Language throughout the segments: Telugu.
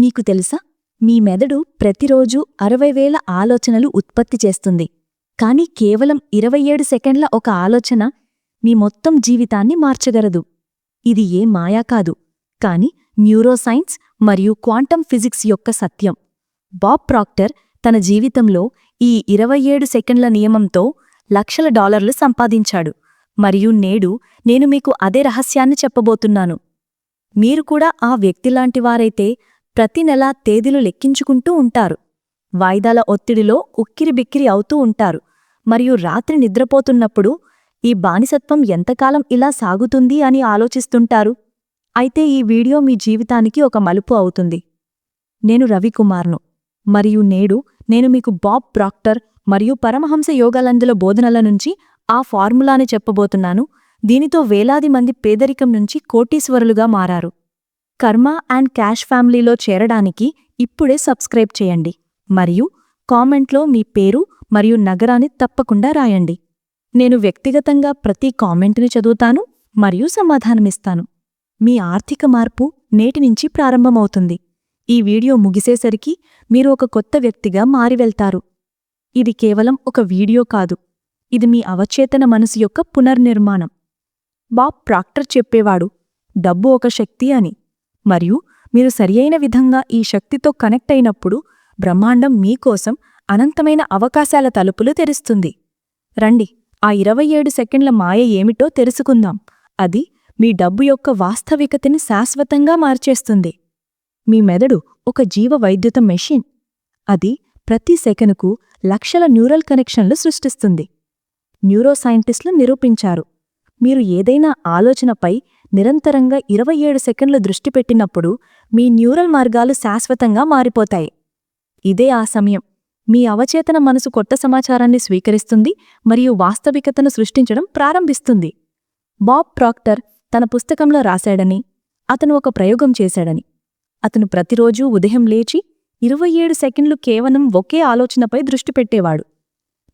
మీకు తెలుసా, మీ మెదడు ప్రతిరోజూ 60,000 ఆలోచనలు ఉత్పత్తి చేస్తుంది. కానీ కేవలం 27 సెకండ్ల ఒక ఆలోచన మీ మొత్తం జీవితాన్ని మార్చగలదు. ఇది ఏ మాయా కాదు, కాని న్యూరోసైన్స్ మరియు క్వాంటం ఫిజిక్స్ యొక్క సత్యం. బాబ్ ప్రాక్టర్ తన జీవితంలో ఈ 27 సెకండ్ల నియమంతో లక్షల డాలర్లు సంపాదించాడు. మరియు నేడు నేను మీకు అదే రహస్యాన్ని చెప్పబోతున్నాను. మీరు కూడా ఆ వ్యక్తిలాంటివారైతే ప్రతి నెలా తేదీలు లెక్కించుకుంటూ ఉంటారు. వాయిదాల ఒత్తిడిలో ఉక్కిరిబిక్కిరి అవుతూ ఉంటారు. మరియు రాత్రి నిద్రపోతున్నప్పుడు ఈ బానిసత్వం ఎంతకాలం ఇలా సాగుతుంది అని ఆలోచిస్తుంటారు. అయితే ఈ వీడియో మీ జీవితానికి ఒక మలుపు అవుతుంది. నేను రవికుమార్ను, మరియు నేడు నేను మీకు బాబ్ ప్రాక్టర్ మరియు పరమహంస యోగానందుల బోధనల నుంచి ఆ ఫార్ములాని చెప్పబోతున్నాను. దీనితో వేలాది మంది పేదరికం నుంచి కోటీశ్వరులుగా మారారు. కర్మ అండ్ క్యాష్ ఫ్యామిలీలో చేరడానికి ఇప్పుడే సబ్స్క్రైబ్ చేయండి మరియు కామెంట్లో మీ పేరు మరియు నగరాన్ని తప్పకుండా రాయండి. నేను వ్యక్తిగతంగా ప్రతి కామెంటుని చదువుతాను మరియు సమాధానమిస్తాను. మీ ఆర్థిక మార్పు నేటి నుంచి ప్రారంభమవుతుంది. ఈ వీడియో ముగిసేసరికి మీరు ఒక కొత్త వ్యక్తిగా మారివెళ్తారు. ఇది కేవలం ఒక వీడియో కాదు, ఇది మీ అవచేతన మనసు యొక్క పునర్నిర్మాణం. బాబ్ ప్రాక్టర్ చెప్పేవాడు, డబ్బు ఒక శక్తి అని, మరియు మీరు సరియైన విధంగా ఈ శక్తితో కనెక్ట్ అయినప్పుడు బ్రహ్మాండం మీకోసం అనంతమైన అవకాశాల తలుపులు తెరుస్తుంది. రండి, ఆ 27 సెకండ్ల మాయ ఏమిటో తెలుసుకుందాం. అది మీ డబ్బు యొక్క వాస్తవికతని శాశ్వతంగా మార్చేస్తుంది. మీ మెదడు ఒక జీవ వైద్యుత మెషిన్. అది ప్రతి సెకనుకు లక్షల న్యూరల్ కనెక్షన్లు సృష్టిస్తుంది. న్యూరోసైంటిస్టులు నిరూపించారు, మీరు ఏదైనా ఆలోచనపై నిరంతరంగా 27 సెకండ్లు దృష్టి పెట్టినప్పుడు మీ న్యూరల్ మార్గాలు శాశ్వతంగా మారిపోతాయి. ఇదే ఆ సమయం. మీ అవచేతన మనసు కొత్త సమాచారాన్ని స్వీకరిస్తుంది మరియు వాస్తవికతను సృష్టించడం ప్రారంభిస్తుంది. బాబ్ ప్రాక్టర్ తన పుస్తకంలో రాశాడని, అతను ఒక ప్రయోగం చేశాడని. అతను ప్రతిరోజూ ఉదయం లేచి 27 సెకండ్లు కేవలం ఒకే ఆలోచనపై దృష్టి పెట్టేవాడు.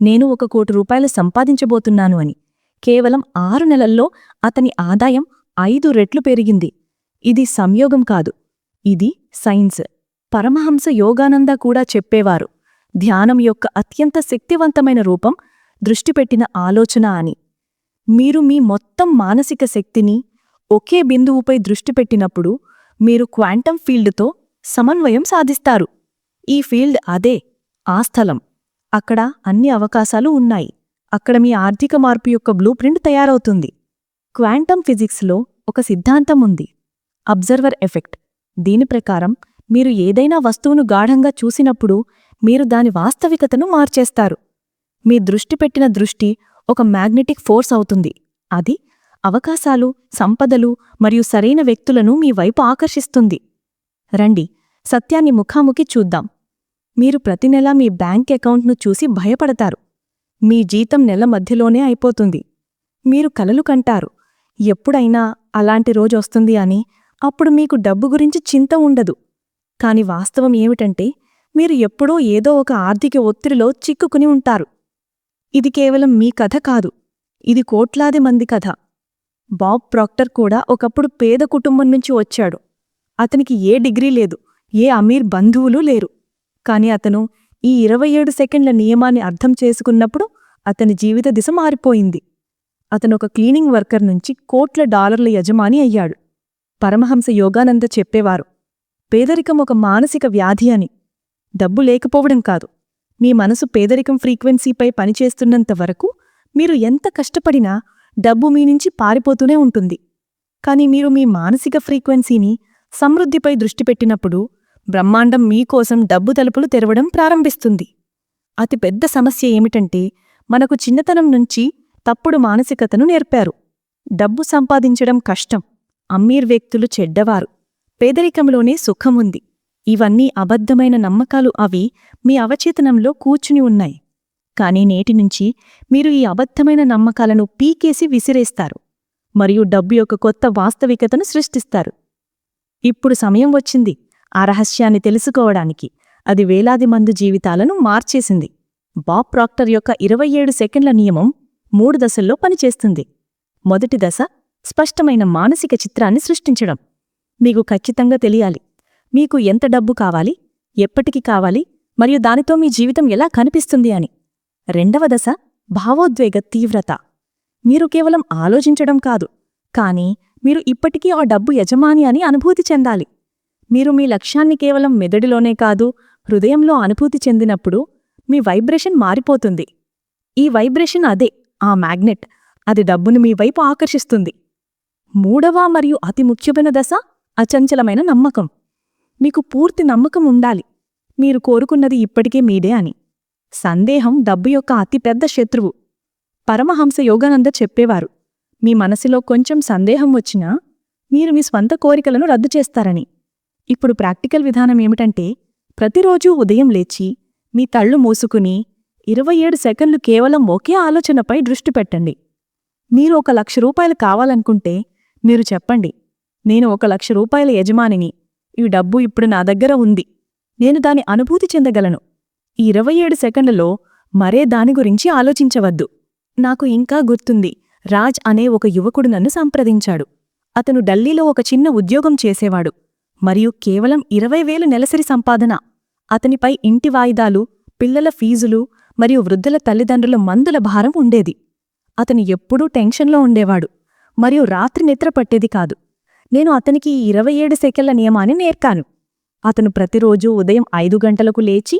నేను ₹1,00,00,000 సంపాదించబోతున్నాను అని. కేవలం 6 నెలల్లో అతని ఆదాయం 5 రెట్లు పెరిగింది. ఇది సంయోగం కాదు, ఇది సైన్స్. పరమహంస యోగానంద కూడా చెప్పేవారు, ధ్యానం యొక్క అత్యంత శక్తివంతమైన రూపం దృష్టిపెట్టిన ఆలోచన అని. మీరు మీ మొత్తం మానసిక శక్తిని ఒకే బిందువుపై దృష్టిపెట్టినప్పుడు మీరు క్వాంటం ఫీల్డ్తో సమన్వయం సాధిస్తారు. ఈ ఫీల్డ్ అదే, ఆ స్థలం. అక్కడ అన్ని అవకాశాలు ఉన్నాయి. అక్కడ మీ ఆర్థిక మార్పు యొక్క బ్లూప్రింట్ తయారవుతుంది. క్వాంటం ఫిజిక్స్లో ఒక సిద్ధాంతం ఉంది, అబ్జర్వర్ ఎఫెక్ట్. దీని ప్రకారం మీరు ఏదైనా వస్తువును గాఢంగా చూసినప్పుడు మీరు దాని వాస్తవికతను మార్చేస్తారు. మీ దృష్టి పెట్టిన దృష్టి ఒక మ్యాగ్నెటిక్ ఫోర్స్ అవుతుంది. అది అవకాశాలు, సంపదలు మరియు సరైన వ్యక్తులను మీ వైపు ఆకర్షిస్తుంది. రండి, సత్యాన్ని ముఖాముఖి చూద్దాం. మీరు ప్రతి నెల మీ బ్యాంక్ అకౌంట్ను చూసి భయపడతారు. మీ జీతం నెల మధ్యలోనే అయిపోతుంది. మీరు కలలు కంటారు, ఎప్పుడైనా అలాంటి రోజొస్తుంది అని. అప్పుడు మీకు డబ్బు గురించి చింత ఉండదు. కాని వాస్తవం ఏమిటంటే మీరు ఎప్పుడో ఏదో ఒక ఆర్థిక ఒత్తిడిలో చిక్కుకుని ఉంటారు. ఇది కేవలం మీ కథ కాదు, ఇది కోట్లాది మంది కథ. బాబ్ ప్రాక్టర్ కూడా ఒకప్పుడు పేద కుటుంబం నుంచి వచ్చాడు. అతనికి ఏ డిగ్రీ లేదు, ఏ అమీర్ బంధువులు లేరు. కాని అతను ఈ 27 సెకండ్ల నియమాన్ని అర్థం చేసుకున్నప్పుడు అతని జీవిత దిశ మారిపోయింది. అతను ఒక క్లీనింగ్ వర్కర్ నుంచి కోట్ల డాలర్ల యజమాని అయ్యాడు. పరమహంస యోగానంద చెప్పేవారు, పేదరికం ఒక మానసిక వ్యాధి అని. డబ్బు లేకపోవడం కాదు, మీ మనసు పేదరికం ఫ్రీక్వెన్సీపై పనిచేస్తున్నంత వరకు మీరు ఎంత కష్టపడినా డబ్బు మీ నుంచి పారిపోతూనే ఉంటుంది. కాని మీరు మీ మానసిక ఫ్రీక్వెన్సీని సమృద్ధిపై దృష్టి పెట్టినప్పుడు బ్రహ్మాండం మీకోసం డబ్బు తలుపులు తెరవడం ప్రారంభిస్తుంది. అతిపెద్ద సమస్య ఏమిటంటే మనకు చిన్నతనం నుంచి తప్పుడు మానసికతను నేర్పారు. డబ్బు సంపాదించడం కష్టం, అమ్మీర్ వ్యక్తులు చెడ్డవారు, పేదరికంలోనే సుఖముంది. ఇవన్నీ అబద్ధమైన నమ్మకాలు. అవి మీ అవచేతనంలో కూర్చుని ఉన్నాయి. కాని నేటినుంచి మీరు ఈ అబద్ధమైన నమ్మకాలను పీకేసి విసిరేస్తారు మరియు డబ్బు యొక్క కొత్త వాస్తవికతను సృష్టిస్తారు. ఇప్పుడు సమయం వచ్చింది ఆ రహస్యాన్ని తెలుసుకోవడానికి. అది వేలాది మంది జీవితాలను మార్చేసింది. బాబ్ ప్రాక్టర్ యొక్క 27 సెకండ్ల నియమం 3 దశల్లో పనిచేస్తుంది. మొదటి దశ, స్పష్టమైన మానసిక చిత్రాన్ని సృష్టించడం. మీకు ఖచ్చితంగా తెలియాలి, మీకు ఎంత డబ్బు కావాలి, ఎప్పటికి కావాలి, మరియు దానితో మీ జీవితం ఎలా కనిపిస్తుంది అని. రెండవ దశ భావోద్వేగ తీవ్రత. మీరు కేవలం ఆలోచించడం కాదు, కానీ మీరు ఇప్పటికీ ఆ డబ్బు యజమాని అని అనుభూతి చెందాలి. మీరు మీ లక్ష్యాన్ని కేవలం మెదడులోనే కాదు, హృదయంలో అనుభూతి చెందినప్పుడు మీ వైబ్రేషన్ మారిపోతుంది. ఈ వైబ్రేషన్ అదే ఆ మ్యాగ్నెట్. అది డబ్బును మీ వైపు ఆకర్షిస్తుంది. మూడవ మరియు అతి ముఖ్యమైన దశ అచంచలమైన నమ్మకం. మీకు పూర్తి నమ్మకం ఉండాలి, మీరు కోరుకున్నది ఇప్పటికే మీదే అని. సందేహం డబ్బు యొక్క అతిపెద్ద శత్రువు. పరమహంస యోగానంద చెప్పేవారు, మీ మనసులో కొంచెం సందేహం వచ్చినా మీరు మీ స్వంత కోరికలను రద్దు చేస్తారని. ఇప్పుడు ప్రాక్టికల్ విధానం ఏమిటంటే, ప్రతిరోజూ ఉదయం లేచి మీ కళ్ళు మూసుకుని 27 సెకన్లు కేవలం ఒకే ఆలోచనపై దృష్టి పెట్టండి. మీరు 1,00,000 రూపాయలు కావాలనుకుంటే మీరు చెప్పండి, నేను 1,00,000 రూపాయల యజమానిని, ఈ డబ్బు ఇప్పుడు నా దగ్గర ఉంది, నేను దాని అనుభూతి చెందగలను. ఈ 27 సెకన్లలో మరే దాని గురించి ఆలోచించవద్దు. నాకు ఇంకా గుర్తుంది, రాజ్ అనే ఒక యువకుడు నన్ను సంప్రదించాడు. అతను ఢిల్లీలో ఒక చిన్న ఉద్యోగం చేసేవాడు మరియు కేవలం 20,000 నెలసరి సంపాదన. అతనిపై ఇంటి వాయిదాలు, పిల్లల ఫీజులు మరియు వృద్ధుల తల్లిదండ్రుల మందుల భారం ఉండేది. అతను ఎప్పుడూ టెన్షన్లో ఉండేవాడు మరియు రాత్రి నిద్ర పట్టేది కాదు. నేను అతనికి ఈ 27 సెకన్ల నియమాన్ని నేర్పాను. అతను ప్రతిరోజూ ఉదయం 5 గంటలకు లేచి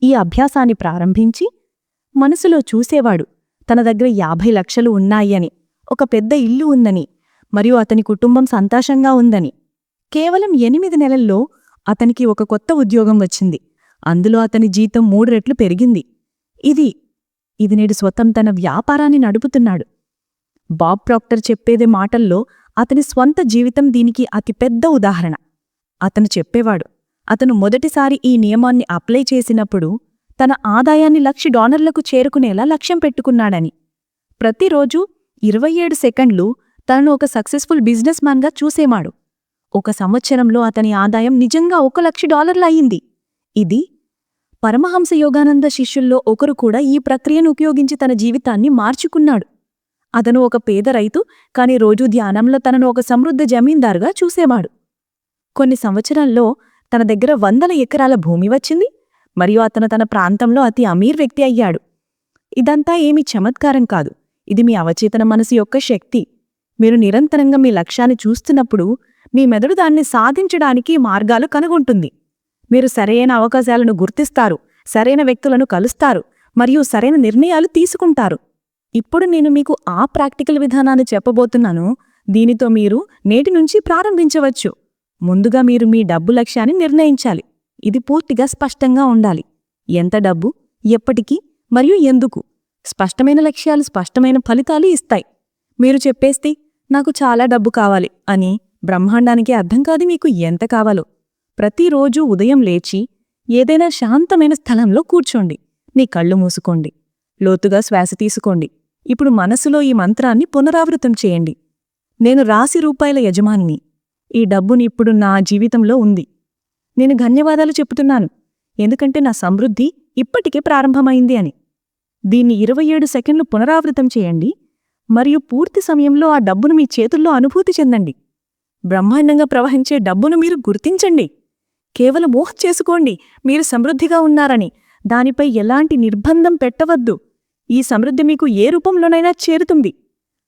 ఈ అభ్యాసాన్ని ప్రారంభించి మనసులో చూసేవాడు, తన దగ్గర 50 లక్షలు ఉన్నాయని, ఒక పెద్ద ఇల్లు ఉందని మరియు అతని కుటుంబం సంతోషంగా ఉందని. కేవలం 8 నెలల్లో అతనికి ఒక కొత్త ఉద్యోగం వచ్చింది. అందులో అతని జీతం 3 రెట్లు పెరిగింది. ఇది నేడు తన వ్యాపారాన్ని నడుపుతున్నాడు. బాబ్ ప్రాక్టర్ చెప్పేదే మాటల్లో అతని స్వంత జీవితం దీనికి అతిపెద్ద ఉదాహరణ. అతను చెప్పేవాడు, అతను మొదటిసారి ఈ నియమాన్ని అప్లై చేసినప్పుడు తన ఆదాయాన్ని $1,00,000 చేరుకునేలా లక్ష్యం పెట్టుకున్నాడని. ప్రతిరోజూ 27 సెకండ్లు తనను ఒక సక్సెస్ఫుల్ బిజినెస్ మ్యాన్గా చూసేవాడు. 1 సంవత్సరంలో అతని ఆదాయం నిజంగా $1,00,000 అయింది. ఇది పరమహంస యోగానంద శిష్యుల్లో ఒకరు కూడా ఈ ప్రక్రియను ఉపయోగించి తన జీవితాన్ని మార్చుకున్నాడు. అతను ఒక పేద రైతు, కాని రోజూ ధ్యానంలో తనను ఒక సమృద్ధ జమీందారుగా చూసేవాడు. కొన్ని సంవత్సరాల్లో తన దగ్గర 100 ఎకరాల భూమి వచ్చింది మరియు అతను తన ప్రాంతంలో అతి అమీర్ వ్యక్తి అయ్యాడు. ఇదంతా ఏమీ చమత్కారం కాదు, ఇది మీ అవచేతన మనసు యొక్క శక్తి. మీరు నిరంతరంగా మీ లక్ష్యాన్ని చూస్తున్నప్పుడు మీ మెదడు దాన్ని సాధించడానికి మార్గాలు కనుగొంటుంది. మీరు సరైన అవకాశాలను గుర్తిస్తారు, సరైన వ్యక్తులను కలుస్తారు మరియు సరైన నిర్ణయాలు తీసుకుంటారు. ఇప్పుడు నేను మీకు ఆ ప్రాక్టికల్ విధానాన్ని చెప్పబోతున్నాను. దీనితో మీరు నేటి నుంచి ప్రారంభించవచ్చు. ముందుగా మీరు మీ డబ్బు లక్ష్యాన్ని నిర్ణయించాలి. ఇది పూర్తిగా స్పష్టంగా ఉండాలి. ఎంత డబ్బు, ఎప్పటికీ మరియు ఎందుకు. స్పష్టమైన లక్ష్యాలు స్పష్టమైన ఫలితాలు ఇస్తాయి. మీరు చెప్పేస్తే నాకు చాలా డబ్బు కావాలి అని బ్రహ్మాండానికి అర్థం కాదు మీకు ఎంత కావాలో. ప్రతిరోజూ ఉదయం లేచి ఏదైనా శాంతమైన స్థలంలో కూర్చోండి. మీ కళ్ళు మూసుకోండి, లోతుగా శ్వాస తీసుకోండి. ఇప్పుడు మనసులో ఈ మంత్రాన్ని పునరావృతం చేయండి. నేను $1,00,000 యజమానిని, ఈ డబ్బుని ఇప్పుడు నా జీవితంలో ఉంది. నేను ధన్యవాదాలు చెప్తున్నాను, ఎందుకంటే నా సమృద్ధి ఇప్పటికే ప్రారంభమైంది అని. దీన్ని 27 సెకండ్లు పునరావృతం చేయండి మరియు పూర్తి సమయంలో ఆ డబ్బును మీ చేతుల్లో అనుభూతి చెందండి. బ్రహ్మాండంగా ప్రవహించే డబ్బును మీరు గుర్తించండి. కేవలం ఊహ చేసుకోండి మీరు సమృద్ధిగా ఉన్నారని. దానిపై ఎలాంటి నిర్బంధం పెట్టవద్దు. ఈ సమృద్ధి మీకు ఏ రూపంలోనైనా చేరుతుంది.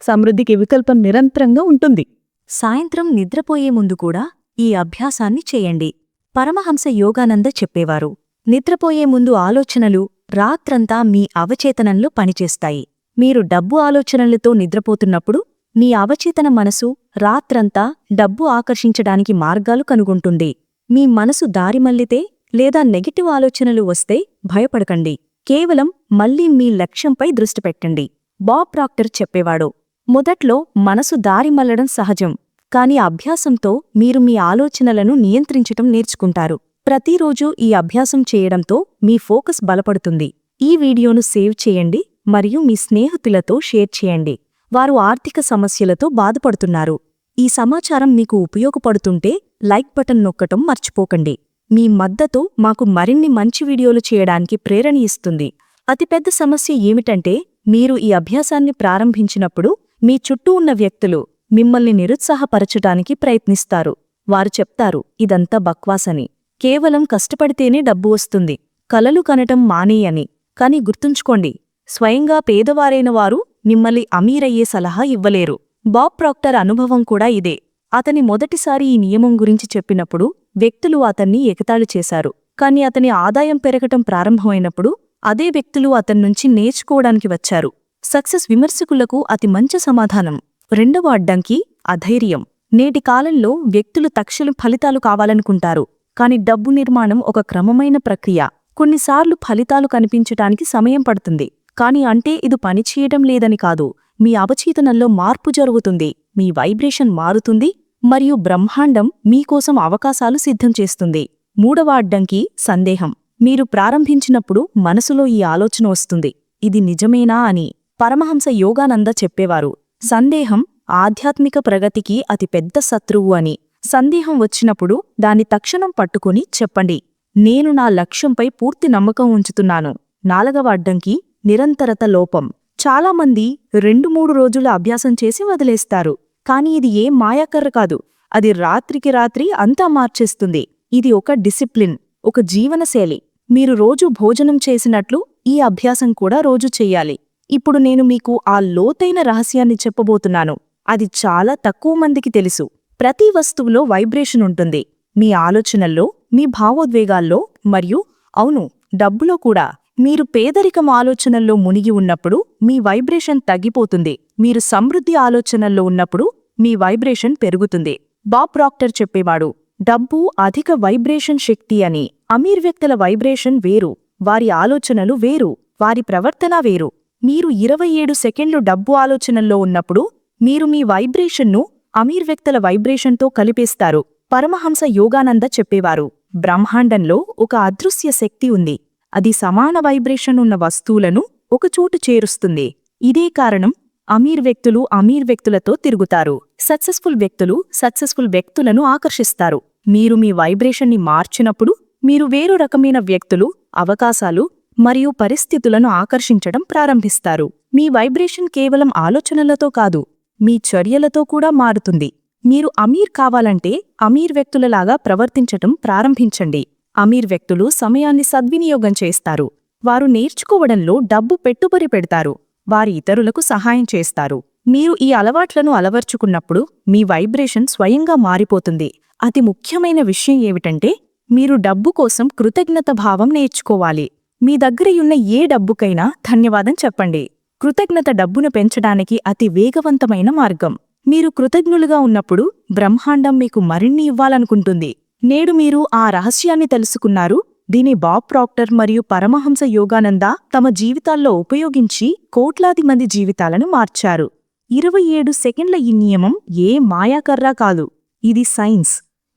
సమృద్ధికి వికల్పం నిరంతరంగా ఉంటుంది. సాయంత్రం నిద్రపోయే ముందు కూడా ఈ అభ్యాసాన్ని చేయండి. పరమహంస యోగానంద చెప్పేవారు, నిద్రపోయే ముందు ఆలోచనలు రాత్రంతా మీ అవచేతనంలో పనిచేస్తాయి. మీరు డబ్బు ఆలోచనలతో నిద్రపోతున్నప్పుడు మీ అవచేతన మనసు రాత్రంతా డబ్బు ఆకర్షించడానికి మార్గాలు కనుగొంటుంది. మీ మనసు దారిమల్లితే లేదా నెగటివ్ ఆలోచనలు వస్తే భయపడకండి. కేవలం మళ్లీ మీ లక్ష్యంపై దృష్టి పెట్టండి. బాబ్ ప్రాక్టర్ చెప్పేవాడు, మొదట్లో మనసు దారిమల్లడం సహజం, కాని అభ్యాసంతో మీరు మీ ఆలోచనలను నియంత్రించటం నేర్చుకుంటారు. ప్రతిరోజూ ఈ అభ్యాసం చేయడంతో మీ ఫోకస్ బలపడుతుంది. ఈ వీడియోను సేవ్ చేయండి మరియు మీ స్నేహితులతో షేర్ చేయండి. వారు ఆర్థిక సమస్యలతో బాధపడుతున్నారు. ఈ సమాచారం మీకు ఉపయోగపడుతుంటే లైక్ బటన్ నొక్కటం మర్చిపోకండి. మీ మద్దతు మాకు మరిన్ని మంచి వీడియోలు చేయడానికి ప్రేరణ ఇస్తుంది. అతిపెద్ద సమస్య ఏమిటంటే, మీరు ఈ అభ్యాసాన్ని ప్రారంభించినప్పుడు మీ చుట్టూ ఉన్న వ్యక్తులు మిమ్మల్ని నిరుత్సాహపరచటానికి ప్రయత్నిస్తారు. వారు చెప్తారు ఇదంతా బక్వాసని, కేవలం కష్టపడితేనే డబ్బు వస్తుంది, కలలు కనటం మానేయని. కాని గుర్తుంచుకోండి, స్వయంగా పేదవారైన వారు మిమ్మల్ని అమీరయ్యే సలహా ఇవ్వలేరు. బాబ్ ప్రాక్టర్ అనుభవం కూడా ఇదే. అతని మొదటిసారి ఈ నియమం గురించి చెప్పినప్పుడు వ్యక్తులు అతన్ని ఎగతాళి చేశారు. కాని అతని ఆదాయం పెరగటం ప్రారంభమైనప్పుడు అదే వ్యక్తులు అతన్నుంచి నేర్చుకోవడానికి వచ్చారు. సక్సెస్ విమర్శకులకు అతి మంచి సమాధానం. రెండవ అడ్డంకి అధైర్యం. నేటి కాలంలో వ్యక్తులు తక్షణ ఫలితాలు కావాలనుకుంటారు. కాని డబ్బు నిర్మాణం ఒక క్రమమైన ప్రక్రియ. కొన్నిసార్లు ఫలితాలు కనిపించటానికి సమయం పడుతుంది. కాని అంటే ఇది పనిచేయటం లేదని కాదు. మీ అవచేతనంలో మార్పు జరుగుతుంది, మీ వైబ్రేషన్ మారుతుంది, మరియు బ్రహ్మాండం మీకోసం అవకాశాలు సిద్ధం చేస్తుంది. మూడవ అడ్డంకి సందేహం. మీరు ప్రారంభించినప్పుడు మనసులో ఈ ఆలోచన వస్తుంది, ఇది నిజమేనా అని. పరమహంస యోగానంద చెప్పేవారు, సందేహం ఆధ్యాత్మిక ప్రగతికి అతిపెద్ద శత్రువు అని. సందేహం వచ్చినప్పుడు దాన్ని తక్షణం పట్టుకుని చెప్పండి, నేను నా లక్ష్యంపై పూర్తి నమ్మకం ఉంచుతున్నాను. నాలుగవ అడ్డంకి నిరంతరత లోపం. చాలామంది 2-3 రోజుల అభ్యాసం చేసి వదిలేస్తారు. కాని ఇది ఏం మాయాకర్ర కాదు, అది రాత్రికి రాత్రి అంతా మార్చేస్తుంది. ఇది ఒక డిసిప్లిన్, ఒక జీవనశైలి. మీరు రోజూ భోజనం చేసినట్లు ఈ అభ్యాసం కూడా రోజూ చెయ్యాలి. ఇప్పుడు నేను మీకు ఆ లోతైన రహస్యాన్ని చెప్పబోతున్నాను. అది చాలా తక్కువ మందికి తెలుసు. ప్రతి వస్తువులో వైబ్రేషన్ ఉంటుంది. మీ ఆలోచనల్లో, మీ భావోద్వేగాల్లో, మరియు అవును, డబ్బులో కూడా. మీరు పేదరికం ఆలోచనల్లో మునిగి ఉన్నప్పుడు మీ వైబ్రేషన్ తగ్గిపోతుంది. మీరు సమృద్ధి ఆలోచనల్లో ఉన్నప్పుడు మీ వైబ్రేషన్ పెరుగుతుంది. బాబ్ ప్రాక్టర్ చెప్పేవాడు, డబ్బు అధిక వైబ్రేషన్ శక్తి అని. అమీర్ వ్యక్తుల వైబ్రేషన్ వేరు, వారి ఆలోచనలు వేరు, వారి ప్రవర్తన వేరు. మీరు 27 సెకండ్లు డబ్బు ఆలోచనల్లో ఉన్నప్పుడు మీరు మీ వైబ్రేషన్ను అమీర్ వ్యక్తుల వైబ్రేషన్తో కలిపేస్తారు. పరమహంస యోగానంద చెప్పేవారు, బ్రహ్మాండంలో ఒక అదృశ్య శక్తి ఉంది. అది సమాన వైబ్రేషన్ ఉన్న వస్తువులను ఒకచోటు చేరుస్తుంది. ఇదే కారణం అమీర్ వ్యక్తులు అమీర్ వ్యక్తులతో తిరుగుతారు. సక్సెస్ఫుల్ వ్యక్తులు సక్సెస్ఫుల్ వ్యక్తులను ఆకర్షిస్తారు. మీరు మీ వైబ్రేషన్ని మార్చినప్పుడు మీరు వేరు రకమైన వ్యక్తులు, అవకాశాలు మరియు పరిస్థితులను ఆకర్షించడం ప్రారంభిస్తారు. మీ వైబ్రేషన్ కేవలం ఆలోచనలతో కాదు, మీ చర్యలతో కూడా మారుతుంది. మీరు అమీర్ కావాలంటే అమీర్ వ్యక్తులలాగా ప్రవర్తించటం ప్రారంభించండి. అమీర్ వ్యక్తులు సమయాన్ని సద్వినియోగం చేస్తారు. వారు నేర్చుకోవడంలో డబ్బు పెట్టుబడి పెడతారు. వారి ఇతరులకు సహాయం చేస్తారు. మీరు ఈ అలవాట్లను అలవర్చుకున్నప్పుడు మీ వైబ్రేషన్ స్వయంగా మారిపోతుంది. అతి ముఖ్యమైన విషయం ఏమిటంటే, మీరు డబ్బు కోసం కృతజ్ఞత భావం నేర్చుకోవాలి. మీ దగ్గరయున్న ఏ డబ్బుకైనా ధన్యవాదం చెప్పండి. కృతజ్ఞత డబ్బును పెంచడానికి అతి వేగవంతమైన మార్గం. మీరు కృతజ్ఞులుగా ఉన్నప్పుడు బ్రహ్మాండం మీకు మరిన్ని ఇవ్వాలనుకుంటుంది. నేడు మీరు ఆ రహస్యాన్ని తెలుసుకున్నారు. దీని బాబ్ ప్రాక్టర్ మరియు పరమహంస యోగానంద తమ జీవితాల్లో ఉపయోగించి కోట్లాది మంది జీవితాలను మార్చారు. 27 సెకండ్ల ఈ నియమం ఏ మాయాకర్రా కాదు, ఇది సైన్స్.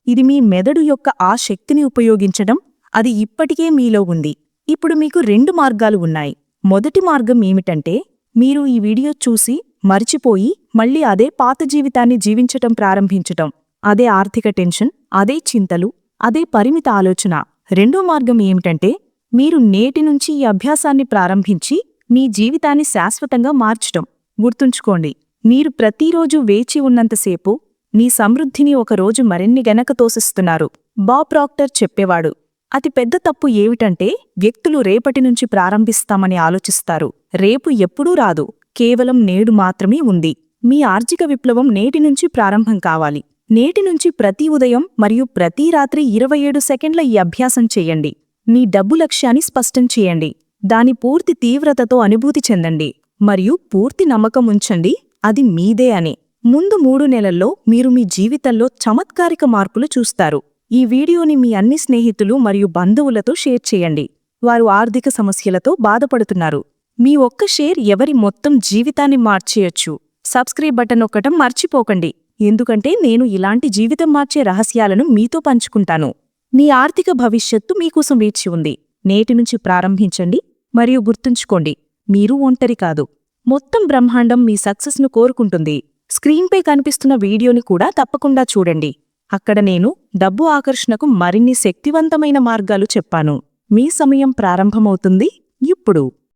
ఇది మీ మెదడు యొక్క ఆ శక్తిని ఉపయోగించడం. అది ఇప్పటికే మీలో ఉంది. ఇప్పుడు మీకు 2 మార్గాలు ఉన్నాయి. మొదటి మార్గం ఏమిటంటే, మీరు ఈ వీడియో చూసి మరిచిపోయి మళ్ళీ అదే పాత జీవితాన్ని జీవించటం ప్రారంభించటం. అదే ఆర్థిక టెన్షన్, అదే చింతలు, అదే పరిమిత ఆలోచన. రెండో మార్గం ఏమిటంటే, మీరు నేటి నుంచి ఈ అభ్యాసాన్ని ప్రారంభించి మీ జీవితాన్ని శాశ్వతంగా మార్చటం. గుర్తుంచుకోండి, మీరు ప్రతిరోజూ వేచి ఉన్నంతసేపు మీ సమృద్ధిని ఒకరోజు మరిన్ని గనక తోసిస్తున్నారు. బాబ్ ప్రాక్టర్ చెప్పేవాడు, అతి పెద్ద తప్పు ఏమిటంటే, వ్యక్తులు రేపటి నుంచి ప్రారంభిస్తామని ఆలోచిస్తారు. రేపు ఎప్పుడూ రాదు, కేవలం నేడు మాత్రమే ఉంది. మీ ఆర్థిక విప్లవం నేటి నుంచి ప్రారంభం కావాలి. నేటి నుంచి ప్రతి ఉదయం మరియు ప్రతి రాత్రి 27 సెకండ్ల ఈ అభ్యాసం చెయ్యండి. మీ డబ్బు లక్ష్యాన్ని స్పష్టం చేయండి. దాని పూర్తి తీవ్రతతో అనుభూతి చెందండి మరియు పూర్తి నమ్మకం ఉంచండి అది మీదే అని. ముందు 3 నెలల్లో మీరు మీ జీవితంలో చమత్కారిక మార్పులు చూస్తారు. ఈ వీడియోని మీ అన్ని స్నేహితులు మరియు బంధువులతో షేర్ చేయండి. వారు ఆర్థిక సమస్యలతో బాధపడుతున్నారు. మీ ఒక్క షేర్ ఎవరి మొత్తం జీవితాన్ని మార్చేయొచ్చు. సబ్స్క్రైబ్ బటన్ నొక్కటం మర్చిపోకండి, ఎందుకంటే నేను ఇలాంటి జీవితం మార్చే రహస్యాలను మీతో పంచుకుంటాను. మీ ఆర్థిక భవిష్యత్తు మీకోసం వేచి ఉంది. నేటి నుంచి ప్రారంభించండి మరియు గుర్తుంచుకోండి, మీరు ఒంటరి కాదు. మొత్తం బ్రహ్మాండం మీ సక్సెస్ను కోరుకుంటుంది. స్క్రీన్పై కనిపిస్తున్న వీడియోని కూడా తప్పకుండా చూడండి. అక్కడ నేను డబ్బు ఆకర్షణకు మరిన్ని శక్తివంతమైన మార్గాలు చెప్పాను. మీ సమయం ప్రారంభమవుతుంది ఇప్పుడు.